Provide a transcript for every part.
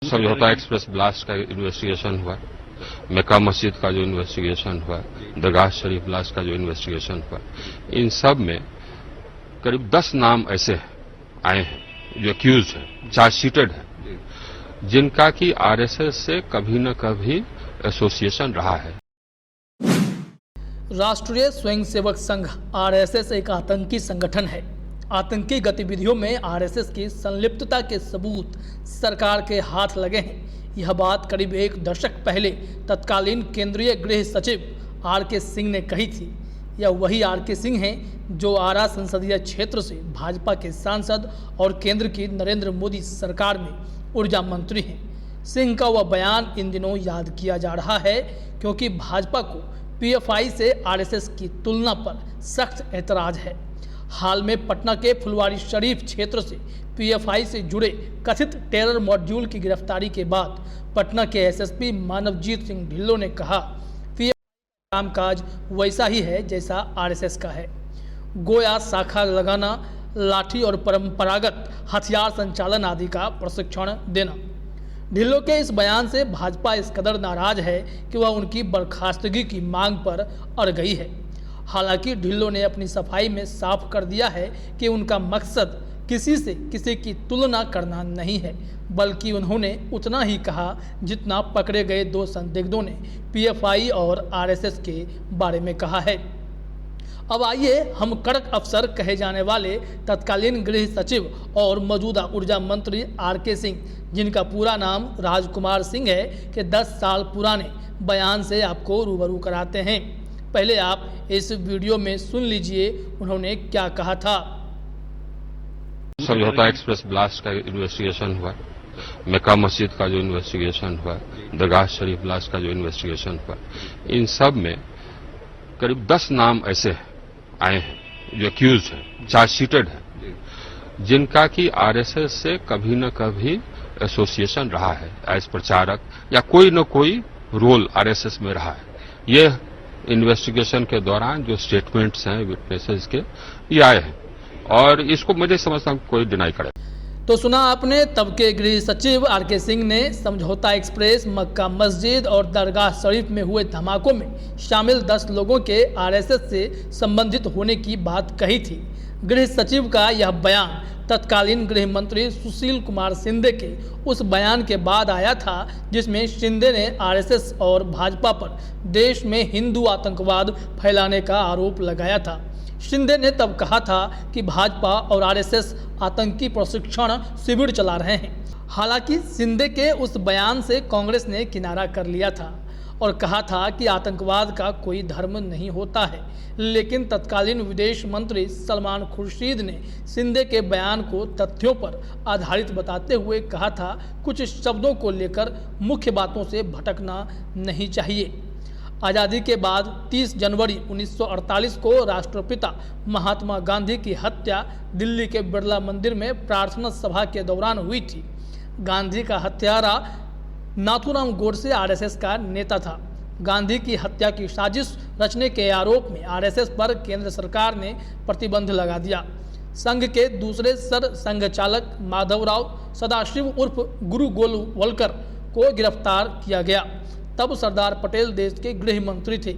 समझौता express blast का investigation हुआ, मक्का मस्जिद का जो इन्वेस्टिगेशन हुआ, दरगाह शरीफ ब्लास्ट का जो इन्वेस्टिगेशन हुआ, इन सब में करीब 10 नाम ऐसे आए हैं जो एक्यूज हैं, चार्जशीटेड है, जिनका कि आरएसएस से कभी न कभी एसोसिएशन रहा है। राष्ट्रीय स्वयंसेवक संघ आरएसएस एक आतंकी संगठन है। आतंकी गतिविधियों में आरएसएस की संलिप्तता के सबूत सरकार के हाथ लगे हैं। यह बात करीब एक दशक पहले तत्कालीन केंद्रीय गृह सचिव आर.के. सिंह ने कही थी। यह वही आर.के. सिंह हैं जो आरा संसदीय क्षेत्र से भाजपा के सांसद और केंद्र की नरेंद्र मोदी सरकार में ऊर्जा मंत्री हैं। सिंह का वह बयान इन दिनों याद किया जा रहा है क्योंकि भाजपा को पीएफआई से आरएसएस की तुलना पर सख्त ऐतराज है। हाल में पटना के फुलवारी शरीफ क्षेत्र से पीएफआई से जुड़े कथित टेरर मॉड्यूल की गिरफ्तारी के बाद पटना के एसएसपी मानवजीत सिंह ढिल्लों ने कहा पीएफआई का कामकाज वैसा ही है जैसा आरएसएस का है। गोया शाखा लगाना, लाठी और परंपरागत हथियार संचालन आदि का प्रशिक्षण देना। ढिल्लों के इस बयान से भाजपा इस कदर नाराज है कि वह उनकी बर्खास्तगी की मांग पर अड़ गई है। हालांकि ढिल्लों ने अपनी सफाई में साफ कर दिया है कि उनका मकसद किसी से किसी की तुलना करना नहीं है, बल्कि उन्होंने उतना ही कहा जितना पकड़े गए 2 संदिग्धों ने पीएफआई और आरएसएस के बारे में कहा है। अब आइए हम कड़क अफसर कहे जाने वाले तत्कालीन गृह सचिव और मौजूदा ऊर्जा मंत्री आर.के. सिंह, जिनका पूरा नाम राजकुमार सिंह है, के 10 साल पुराने बयान से आपको रूबरू कराते हैं। पहले आप इस वीडियो में सुन लीजिए उन्होंने क्या कहा था। समझौता एक्सप्रेस ब्लास्ट का इन्वेस्टिगेशन हुआ, मक्का मस्जिद का जो इन्वेस्टिगेशन हुआ, दरगाह शरीफ ब्लास्ट का जो इन्वेस्टिगेशन हुआ, इन सब में करीब 10 नाम ऐसे आए हैं जो एक्यूज हैं, चार्जशीटेड है, जिनका कि आरएसएस से कभी न कभी एसोसिएशन रहा है, एज प्रचारक या कोई न कोई रोल आरएसएस में रहा है। यह इन्वेस्टिगेशन के दौरान जो स्टेटमेंट्स हैं विटनेसेस के, ये आए हैं और इसको मुझे समझता हूं कोई डिनाई करे। तो सुना आपने, तब के गृह सचिव आर.के. सिंह ने समझौता एक्सप्रेस, मक्का मस्जिद और दरगाह शरीफ में हुए धमाकों में शामिल 10 लोगों के आरएसएस से संबंधित होने की बात कही थी। गृह सचिव का यह बयान तत्कालीन गृह मंत्री सुशील कुमार शिंदे के उस बयान के बाद आया था जिसमें शिंदे ने आरएसएस और भाजपा पर देश में हिंदू आतंकवाद फैलाने का आरोप लगाया था। शिंदे ने तब कहा था कि भाजपा और आरएसएस आतंकी प्रशिक्षण शिविर चला रहे हैं। हालांकि शिंदे के उस बयान से कांग्रेस ने किनारा कर लिया था और कहा था कि आतंकवाद का कोई धर्म नहीं होता है, लेकिन तत्कालीन विदेश मंत्री सलमान खुर्शीद ने शिंदे के बयान को तथ्यों पर आधारित बताते हुए कहा था कुछ शब्दों को लेकर मुख्य बातों से भटकना नहीं चाहिए। आज़ादी के बाद 30 जनवरी 1948 को राष्ट्रपिता महात्मा गांधी की हत्या दिल्ली के बिरला मंदिर में प्रार्थना सभा के दौरान हुई थी। गांधी का हत्यारा नाथूराम गोडसे आरएसएस का नेता था। गांधी की हत्या की साजिश रचने के आरोप में आरएसएस पर केंद्र सरकार ने प्रतिबंध लगा दिया। संघ के दूसरे सर संघ चालक माधवराव सदाशिव उर्फ गुरु गोलवलकर को गिरफ्तार किया गया। तब सरदार पटेल देश के गृह मंत्री थे।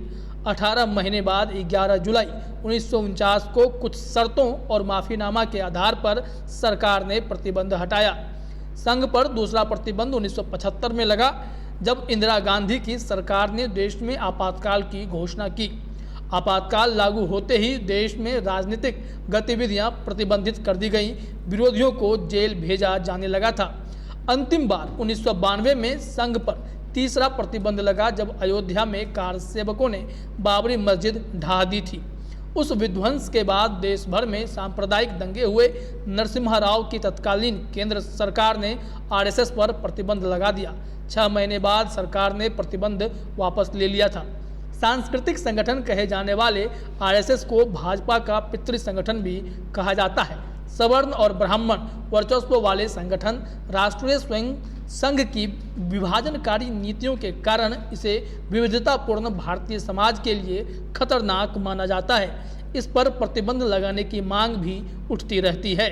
18 महीने बाद 11 जुलाई 1949 को कुछ शर्तों और माफीनामा के आधार पर सरकार ने प्रतिबंध हटाया। संघ पर दूसरा प्रतिबंध 1975 में लगा, जब इंदिरा गांधी की सरकार ने देश में आपातकाल की घोषणा की। आपातकाल लागू होते ही देश में राजनीतिक गतिविधियां प्रतिबंधित कर दी गईं, विरोधियों को जेल भेजा जाने लगा था। अंतिम बार 1992 में संघ पर तीसरा प्रतिबंध लगा, जब अयोध्या में कार सेवकों ने बाबरी मस्जिद ढहा दी थी। उस विध्वंस के बाद देश भर में सांप्रदायिक दंगे हुए। नरसिम्हा राव की तत्कालीन केंद्र सरकार ने आरएसएस पर प्रतिबंध लगा दिया। 6 महीने बाद सरकार ने प्रतिबंध वापस ले लिया था। सांस्कृतिक संगठन कहे जाने वाले आरएसएस को भाजपा का पितृ संगठन भी कहा जाता है। सवर्ण और ब्राह्मण वर्चस्व वाले संगठन राष्ट्रीय स्वयं संघ की विभाजनकारी नीतियों के कारण इसे विविधतापूर्ण भारतीय समाज के लिए खतरनाक माना जाता है। इस पर प्रतिबंध लगाने की मांग भी उठती रहती है।